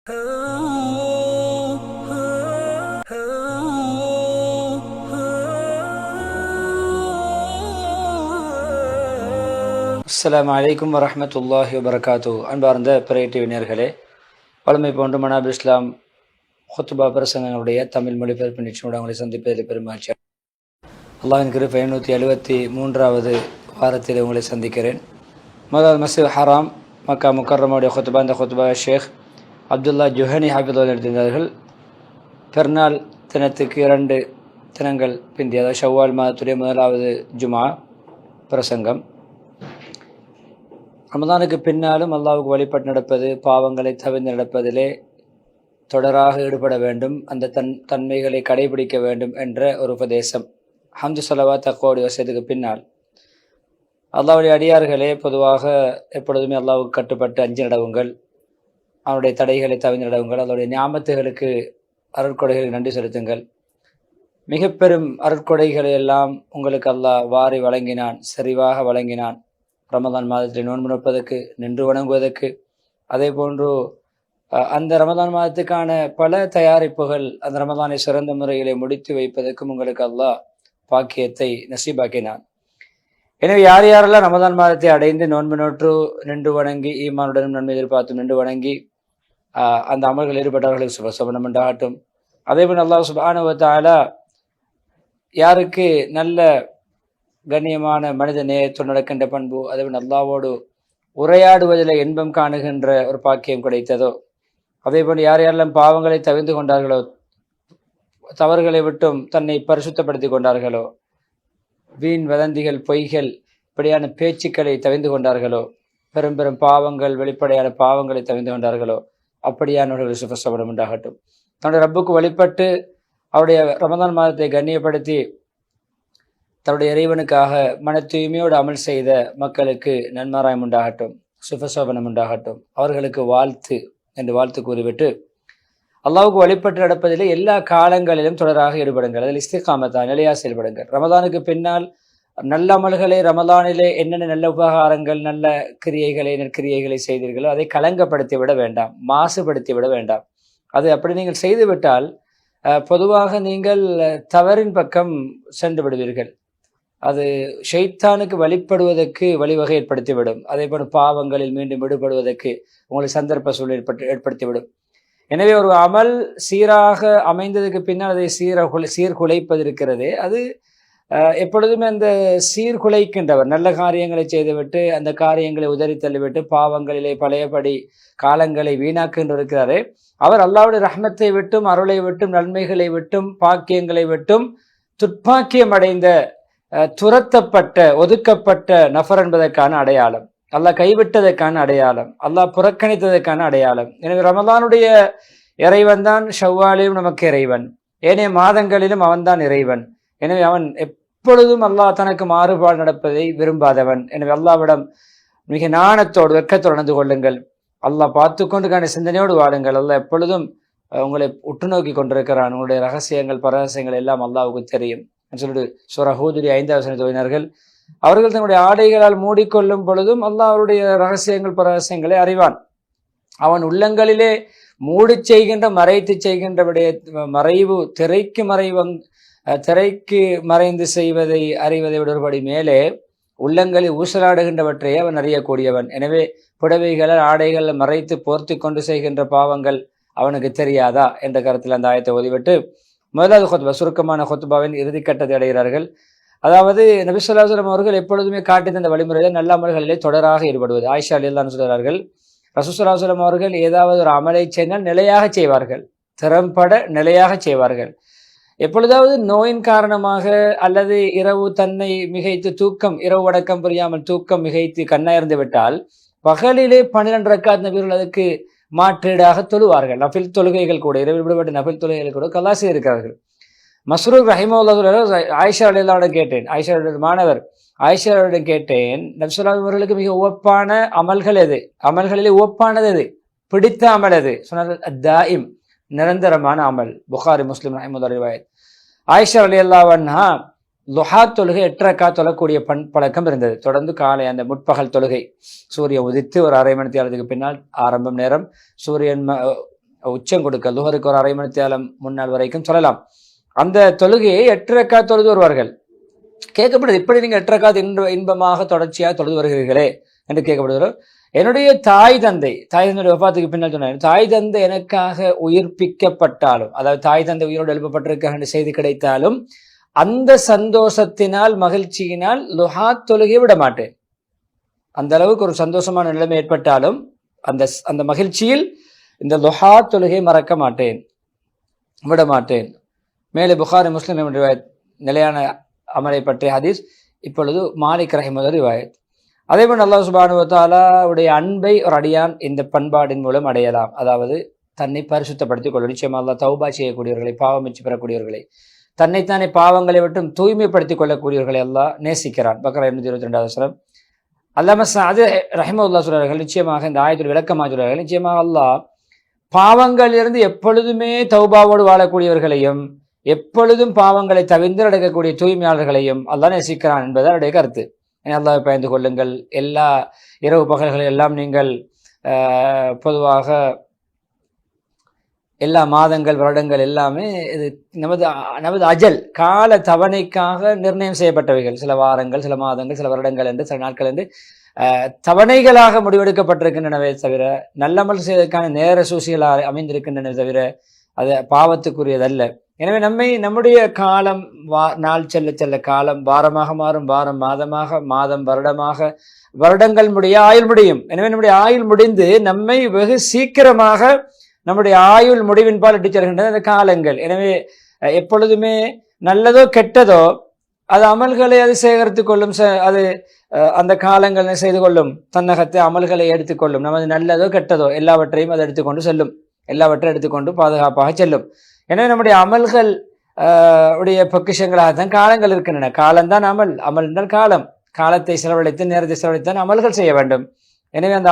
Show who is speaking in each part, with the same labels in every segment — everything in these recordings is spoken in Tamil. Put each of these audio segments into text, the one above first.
Speaker 1: அஸ்ஸலாமு அலைக்கும் வரஹ்மத்துல்லாஹி வபரகாத்து. அன்பார்ந்த பிறையீட்டு வளமை போன்று மனாப் இஸ்லாம் ஹுத்பா பிரசங்கங்களுடைய தமிழ் மொழிபெயர்ப்பு நிகழ்ச்சியோடு அவங்களை சந்திப்பதில் பெருமாச்சி. அல்லாஹ்வின் கிருபை 573வது வாரத்தில் உங்களை சந்திக்கிறேன். முதல் மஸ்ஜித் ஹராம் மக்கா முக்கர்ரமுடைய ஹுத்பா, இந்த ஹுத்பா ஷேக் அப்துல்லா ஜுஹனி ஹாஃபிதுல்லாஹ் எழுதினார்கள். பெருநாள் தினத்துக்கு 2 தினங்கள் பிந்தி, அதாவது ஷவ்வால் மாதத்துடைய முதலாவது ஜுமா பிரசங்கம். ரமதானுக்கு பின்னாலும் அல்லாஹ்வுக்கு வழிபட்டு நடப்பது, பாவங்களை தவிர்த்து நடப்பதிலே தொடராக ஈடுபட வேண்டும், அந்த தன்மைகளை கடைபிடிக்க வேண்டும் என்ற ஒரு உபதேசம். ஹம்து ஸலவாத் தக்வாவுடைய வசதிக்கு பின்னால் அல்லாஹ்வுடைய அடியார்களே பொதுவாக எப்பொழுதுமே அல்லாஹ்வுக்கு கட்டுப்பட்டு அஞ்சு நடவுங்கள், அவனுடைய தடைகளை தவிர்த்து நடவுங்கள், அதனுடைய ஞாபகத்துகளுக்கு அருட்கொடைகளை நன்றி செலுத்துங்கள். மிக பெரும் அருட்கொடைகளை எல்லாம் உங்களுக்கு அல்லாஹ் வாரி வழங்கினான், சரிவாக வழங்கினான். ரமதான் மாதத்தில் நோன்பு நோற்பதற்கு, நின்று வணங்குவதற்கு, அதே போன்று அந்த ரமதான் மாதத்துக்கான பல தயாரிப்புகள், அந்த ரமதானை சிறந்த முறையிலே முடித்து வைப்பதற்கும் உங்களுக்கு அல்லாஹ் பாக்கியத்தை நசீபாக்கினான். எனவே யார் யாரெல்லாம் ரமதான் மாதத்தை அடைந்து நோன்பு நோற்று நின்று வணங்கி ஈமானுடனும் நன்மை எதிர்பார்த்தும் நின்று வணங்கி அந்த அமல்கள் ஈடுபட்டவர்களுக்கு சுபசபனம் உண்டாகட்டும். அதேபோல் அல்லாஹ் சுப்ஹானஹு வ தஆலா யாருக்கு நல்ல கண்ணியமான மனித நேயத்தோடு நடக்கின்ற பண்பு, அதேபோல் அல்லாஹ்வோடு உரையாடுவதில் இன்பம் காணுகின்ற ஒரு பாக்கியம் கிடைத்ததோ, அதேபோல் யார் யாரெல்லாம் பாவங்களை தவிர்த்து கொண்டார்களோ, தவறுகளை விட்டும் தன்னை பரிசுத்தப்படுத்தி கொண்டார்களோ, வீண் வதந்திகள், பொய்கள், இப்படியான பேச்சுக்களை தவிர்த்து கொண்டார்களோ, பெரும் பெரும் பாவங்கள், வெளிப்படையான பாவங்களை தவிர்த்து கொண்டார்களோ, அப்படியானவர்கள் சுபசபனம் உண்டாகட்டும். தன்னுடைய ரப்புக்கு வழிபட்டு அவருடைய ரமதான் மாதத்தை கண்ணியப்படுத்தி தன்னுடைய இறைவனுக்காக மன தூய்மையோடு அமல் செய்த மக்களுக்கு நன்மாராயம் உண்டாகட்டும், சுபசோபனம் உண்டாகட்டும். அவர்களுக்கு வாழ்த்து என்று வாழ்த்து கூறிவிட்டு, அல்லாஹ்வுக்கு வழிபட்டு நடப்பதிலே எல்லா காலங்களிலும் தொடராக ஈடுபடுங்கள், அதில் இஸ்திகாமத்தா நிலையாக செயல்படுங்கள். ரமதானுக்கு பின்னால் நல்ல அமல்களை, ரமதானிலே என்னென்ன நல்ல உபகாரங்கள், நல்ல கிரியைகளை, நற்கிரியைகளை செய்தீர்களோ அதை களங்கப்படுத்தி விட வேண்டாம், மாசுபடுத்தி விட வேண்டாம். அது அப்படி நீங்கள் செய்துவிட்டால் பொதுவாக நீங்கள் தவறின் பக்கம் சென்று விடுவீர்கள். அது ஷைத்தானுக்கு வழிபடுவதற்கு வழிவகை ஏற்படுத்திவிடும். அதே போல பாவங்களில் மீண்டும் விடுபடுவதற்கு உங்களை சந்தர்ப்ப சூழல் ஏற்படுத்திவிடும். எனவே ஒரு அமல் சீராக அமைந்ததுக்கு பின்னால் அதை சீர்குலைப்பது இருக்கிறது. அது எப்பொழுதுமே அந்த சீர்குலைக்கின்றவர் நல்ல காரியங்களை செய்துவிட்டு அந்த காரியங்களை உதறி தள்ளிவிட்டு பாவங்களிலே பழையபடி காலங்களை வீணாக்கின்ற இருக்கிறாரே, அவர் அல்லாஹ்வுடைய ரஹ்மத்தை விட்டும், அருளை விட்டும், நன்மைகளை விட்டும், பாக்கியங்களை விட்டும் துர்ப்பாக்கியம் அடைந்த, துரத்தப்பட்ட, ஒதுக்கப்பட்ட நபர் என்பதற்கான அடையாளம், அல்லாஹ் கைவிட்டதற்கான அடையாளம், அல்லாஹ் புறக்கணித்ததற்கான அடையாளம். எனவே ரமலானுடைய இறைவன் தான் ஷவ்வாலிலும் நமக்கு இறைவன், ஏனைய மாதங்களிலும் அவன்தான் இறைவன். எனவே அவன் எப்பொழுதும் அல்லாஹ் தனக்கு மாறுபாடு நடப்பதை விரும்பாதவன். எனவே அல்லாஹ்விடம் மிக நாணத்தோடு, வெட்கத்தோடு நடந்து கொள்ளுங்கள். அல்லாஹ் பார்த்து கொண்டு சிந்தனையோடு வாடுங்கள். அல்லாஹ் எப்பொழுதும் உங்களை உற்று நோக்கி கொண்டிருக்கிறான். உங்களுடைய ரகசியங்கள், பரகசியங்கள் எல்லாம் அல்லாஹ்வுக்கு தெரியும் சொல்லிட்டு சூரா ஹூதுடைய 5வது வசனத்தை ஓதினார்கள். அவர்கள் தன்னுடைய ஆடைகளால் மூடிக்கொள்ளும் பொழுதும் அல்லாஹ் அவருடைய ரகசியங்கள், பரகசியங்களை அறிவான். அவன் உள்ளங்களிலே மூடி செய்கின்ற, மறைத்து செய்கின்ற மறைவு, திரைக்கு மறைந்து செய்வதை அறிவதை விடபடி மேலே உள்ளங்களில் ஊசலாடுகின்றவற்றை அவன் அறியக்கூடியவன். எனவே புடவைகளை, ஆடைகளை மறைத்து போர்த்தி கொண்டு செய்கின்ற பாவங்கள் அவனுக்கு தெரியாதா என்ற கருத்தில் அந்த ஆயத்தை ஓதிவிட்டு முதலாவது ஹுத்பா, சுருக்கமான ஹுத்பாவின் இறுதிக்கட்டத்தை அடைகிறார்கள். அதாவது நபி ஸல்லல்லாஹு அலைஹி வஸல்லம் அவர்கள் எப்பொழுதுமே காட்டி தந்த வழிமுறையில நல்ல அமல்களிலே தொடராக ஈடுபடுவது. ஆயிஷா ரலியல்லாஹு சொல்கிறார்கள், ரசூல் ஸல்லல்லாஹு அலைஹி வஸல்லம் அவர்கள் ஏதாவது ஒரு அமலை செய்தால் நிலையாக செய்வார்கள், திறம்பட நிலையாக செய்வார்கள். எப்பொழுதாவது நோயின் காரணமாக அல்லது இரவு தன்னை மிகைத்து தூக்கம், இரவு வணக்கம் புரியாமல் தூக்கம் மிகைத்து கண்ணாயிருந்து விட்டால் பகலிலே 12 ரக்காத் நபிகள் அதுக்கு மாற்றீடாக தொழுவார்கள். நஃபில் தொழுகைகள் கூட, இரவில் விடுபட்ட நஃபில் தொழுகைகள் கூட கல்லா செய்திருக்கிறார்கள். மஸ்ரூக் ரஹிமஹுல்லாஹ் ஆயிஷா ரலியல்லாஹு கேட்டேன், ஆயிஷாவுடைய மாணவர் ஆயிஷாவிடம் கேட்டேன், நபி ஸல்லல்லாஹு அலைஹி அவர்களுக்கு மிக உவப்பான அமல்கள் எது, அமல்களிலே உவப்பானது எது, பிடித்த அமல் எது சொன்னார்கள்? அத்தாயிம், நிரந்தரமான அமல். புகாரி, முஸ்லிம் ரஹிமஹுல்லாஹ் ரிவாயத். ஆயிஷா ரலியல்லாஹு அன்ஹா லுஹா தொழுகை 8 ரக்காத் தொழக்கூடிய பழக்கம் இருந்தது. தொடர்ந்து காலை அந்த முற்பகல் தொழுகை, சூரியன் உதித்து ஒரு அரை மணி நேரத்துக்கு பின்னால் ஆரம்பம் நேரம், சூரியன் உச்சம் கொடுக்க லுஹருக்கு ஒரு அரை மணி நேரம் முன்னால் வரைக்கும் சொல்லலாம். அந்த தொழுகையை 8 ரக்காத் தொழுது வருவார்கள். கேட்கப்படுது, இப்படி நீங்கள் 8 ரக்காத் இன்பமாக தொடர்ச்சியாக தொழுது வருகிறீர்களே என்று கேட்கப்படுகிறோம். என்னுடைய தாய் தந்தையுடைய வஃபாத்துக்கு பின்னால் சொன்னார், தாய் தந்தை எனக்காக உயிர்ப்பிக்கப்பட்டாலும், அதாவது தாய் தந்தை உயிரோடு எழுப்பப்பட்டிருக்க செய்தி கிடைத்தாலும் அந்த சந்தோஷத்தினால் மகிழ்ச்சியினால் லுஹா தொழுகையை விட மாட்டேன். அந்த அளவுக்கு ஒரு சந்தோஷமான நிலைமை ஏற்பட்டாலும் அந்த மகிழ்ச்சியில் இந்த லுஹா தொழுகை மறக்க மாட்டேன், விட மாட்டேன். மேலே புகாரி முஸ்லிம் நிலையான அமலை பற்றிய ஹதீஸ் இப்பொழுது மாலிக் ரஹிமஹுல்லாஹ் ரிவாயத். அதேபோல் அல்லாஹ் சுப்ஹானஹு வ தஆலாவுடைய அன்பை ஒரு அடியான் இந்த பண்பாடின் மூலம் அடையலாம். அதாவது தன்னை பரிசுத்தப்படுத்திக் கொள்ளும். நிச்சயமாக அல்லாஹ் தௌபா செய்யக்கூடியவர்களை, பாவமிச்சு பெறக்கூடியவர்களை, தன்னைத்தானே பாவங்களை விட்டும் தூய்மைப்படுத்திக் கொள்ளக்கூடியவர்களை அல்லாஹ் நேசிக்கிறான். பக்ரா 222வது வசனம். அல்லாம அது ரஹிமஹுல்லாஹ் சொல்றார்கள், நிச்சயமாக இந்த ஆயத்துடைய விளக்கமாக சொல்றார்கள், நிச்சயமாக அல்லாஹ் பாவங்களிலிருந்து எப்பொழுதுமே தௌபாவோடு வாழக்கூடியவர்களையும் எப்பொழுதும் பாவங்களை தவிர்த்து நடக்கக்கூடிய தூய்மையாளர்களையும் அல்லாஹ் நேசிக்கிறான் என்பது அவருடைய கருத்து. அல்லாஹ்வை பயந்து கொள்ளுங்கள். எல்லா இரவு பகல்களில் எல்லாம் நீங்கள் பொதுவாக எல்லா மாதங்கள் வருடங்கள் எல்லாமே இது நமது அஜல் கால தவணைக்காக நிர்ணயம் செய்யப்பட்டவைகள். சில வாரங்கள், சில மாதங்கள், சில வருடங்கள் என்று, சில நாட்கள் என்று தவணைகளாக முடிவெடுக்கப்பட்டிருக்கின்றனவே தவிர நல்லமல் செய்வதற்கான நேர சூசிகளாக அமைந்திருக்கின்றன தவிர அது பாவத்துக்குரியதல்ல. எனவே நம்முடைய காலம் நாள் செல்ல செல்ல காலம் வாரமாக மாறும், வாரம் மாதமாக, மாதம் வருடமாக, வருடங்கள் ஆயுள் முடியும். எனவே நம்முடைய ஆயுள் முடிந்து நம்மை வெகு சீக்கிரமாக நம்முடைய ஆயுள் முடிவின்பால் இட்டு செல்கின்றன அந்த காலங்கள். எனவே எப்பொழுதுமே நல்லதோ கெட்டதோ அது அமல்களை அது சேகரித்துக் கொள்ளும். அது அந்த காலங்களை செய்து கொள்ளும், தன்னகத்தை அமல்களை எடுத்துக்கொள்ளும். நமது நல்லதோ கெட்டதோ எல்லாவற்றையும் அதை எடுத்துக்கொண்டு செல்லும், எல்லாவற்றையும் எடுத்துக்கொண்டு பாதுகாப்பாக செல்லும். எனவே நம்முடைய அமல்கள் உடைய பொக்கிஷங்களாகத்தான் காலங்கள் இருக்கின்றன. காலம்தான் அமல் என்றால் காலம். காலத்தை செலவழித்து நேரத்தை செலவழித்தான் அமல்கள் செய்ய வேண்டும். எனவே அந்த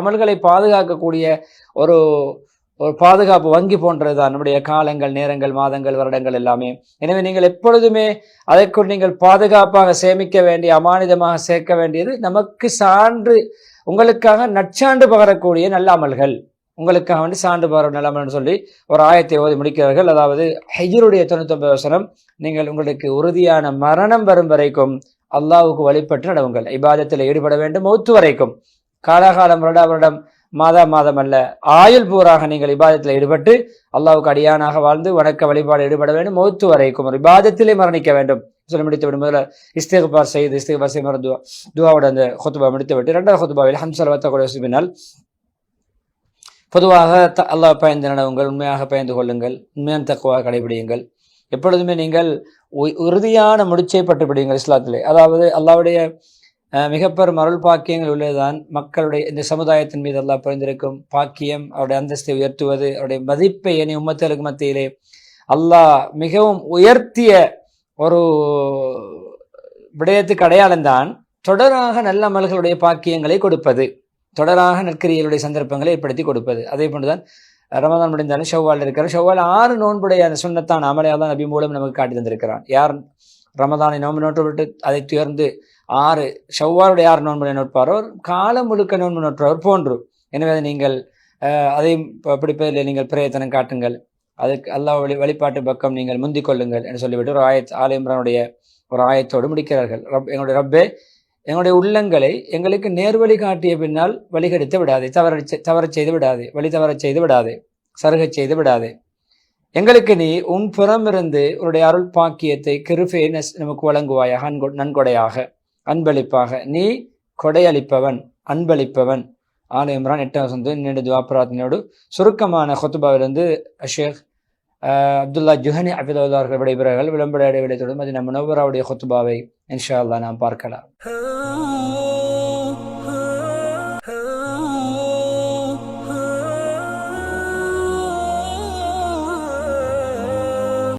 Speaker 1: அமல்களை பாதுகாக்கக்கூடிய ஒரு பாதுகாப்பு வங்கி போன்றதுதான் நம்முடைய காலங்கள், நேரங்கள், மாதங்கள், வருடங்கள் எல்லாமே. எனவே நீங்கள் எப்பொழுதுமே அதற்குள் நீங்கள் பாதுகாப்பாக சேமிக்க வேண்டிய, அமானிதமாக சேர்க்க வேண்டியது நமக்கு சான்று, உங்களுக்காக நற்சான்று பகரக்கூடிய நல்ல அமல்கள், உங்களுக்காக வந்து சான்று பகர நல்ல அமல்னு சொல்லி ஒரு ஆயத்தை ஓதி முடிக்கிறார்கள். அதாவது ஹிஜ்ருடைய 99 வசனம், நீங்கள் உங்களுக்கு உறுதியான மரணம் வரும் வரைக்கும் அல்லாஹ்வுக்கு வழிபட்டு நடவுங்கள். இபாதத்தில் ஈடுபட வேண்டும் மௌத்து வரைக்கும். காலாகாலம், வருட வருடம், மாதம் அல்ல, ஆயுள் பூராக நீங்கள் இபாதத்தில் ஈடுபட்டு அல்லாஹ்வுக்கு அடியானாக வாழ்ந்து வணக்க வழிபாடு ஈடுபட வேண்டும் மௌத்து வரைக்கும். ஒரு இபாதத்திலே மரணிக்க வேண்டும் சொல்லி முடித்து விடும். முதல்ல இஸ்திக்பார் செய்து துவாவோட அந்த ஹுத்பா முடித்து விட்டு 2வது ஹுத்பாவில் ஹம்ஸ் ஸலவாத்து பின்னால் பொதுவாக அல்லாஹ் பயந்து நடவுங்கள், உண்மையாக பயந்து கொள்ளுங்கள், உண்மையான தக்வாவை கடைபிடியுங்கள். எப்பொழுதுமே நீங்கள் உறுதியான முடிச்சை பட்டுப்பிடியுங்கள் இஸ்லாத்திலே. அதாவது அல்லாஹ்வுடைய மிகப்பெரும் அருள் பாக்கியங்கள் உள்ளதுதான் மக்களுடைய இந்த சமுதாயத்தின் மீது அல்லாஹ் புரிந்திருக்கும் பாக்கியம், அவருடைய அந்தஸ்தை உயர்த்துவது, அவருடைய மதிப்பை இனி உம்மத்தலுக்கு மத்தியிலே அல்லாஹ் மிகவும் உயர்த்திய ஒரு விடயத்துக்கு அடையாளம்தான் தொடராக நல்ல அமல்களுடைய பாக்கியங்களை கொடுப்பது, தொடராக நற்கிரியலுடைய சந்தர்ப்பங்களை ஏற்படுத்தி கொடுப்பது. அதே போன்றுதான் ரமதான் முடிந்தாலும் ஷவ்வால் இருக்கிறார். ஷவ்வால் 6 நோன்புடைய அந்த சுன்னத்தான் அமலையாக தான் நபி மூலம் நமக்கு காட்டி தந்திருக்கிறான். யார் ரமதானை நோன்பு விட்டு அதை துயர்ந்து 6 ஷவ்வாலுடைய 6 நோன்புடைய நோட்பாரோ காலம் முழுக்க நோன்பு நோற்றவர் போன்று. எனவே அதை நீங்கள் அதையும் பிடிப்பதில் நீங்கள் பிரயத்தனம் காட்டுங்கள், அதுக்கு அல்லாஹ் வழிபாட்டு பக்கம் நீங்கள் முந்திக் கொள்ளுங்கள் என்று சொல்லிவிட்டு ஒரு ஆல் இம்ரானுடைய ஒரு ஆயத்தோடு முடிக்கிறார்கள். எங்களுடைய ரப்பே, எங்களுடைய உள்ளங்களை எங்களுக்கு நேர்வழி காட்டிய பின்னால் வழிகெடுத்து விடாதே, தவறச் செய்து விடாதே, வழி தவறச் செய்து விடாதே, சருகச் செய்து விடாதே. எங்களுக்கு நீ உன் புறமிருந்து உன்னுடைய அருள் பாக்கியத்தை கிருபையை நமக்கு வழங்குவாயாக, நன்கொடையாக, அன்பளிப்பாக. நீ கொடையளிப்பவன், அன்பளிப்பவன். ஆல் இம்ரான் 8வது நீண்ட துஆ பிரார்த்தனையோடு சுருக்கமான ஹுத்பாவிலிருந்து ஷேக் அப்துல்லா ஜுஹனி ஹஃபிதஹுல்லாஹ் அவர்கள் விடைபெறுகிறார்கள். விளம்பர இடைவெளியத்துடன் மதீனா முனவ்வராவுடைய ஹுத்பாவை இன்ஷா அல்லாஹ் நாம் பார்க்கலாம்.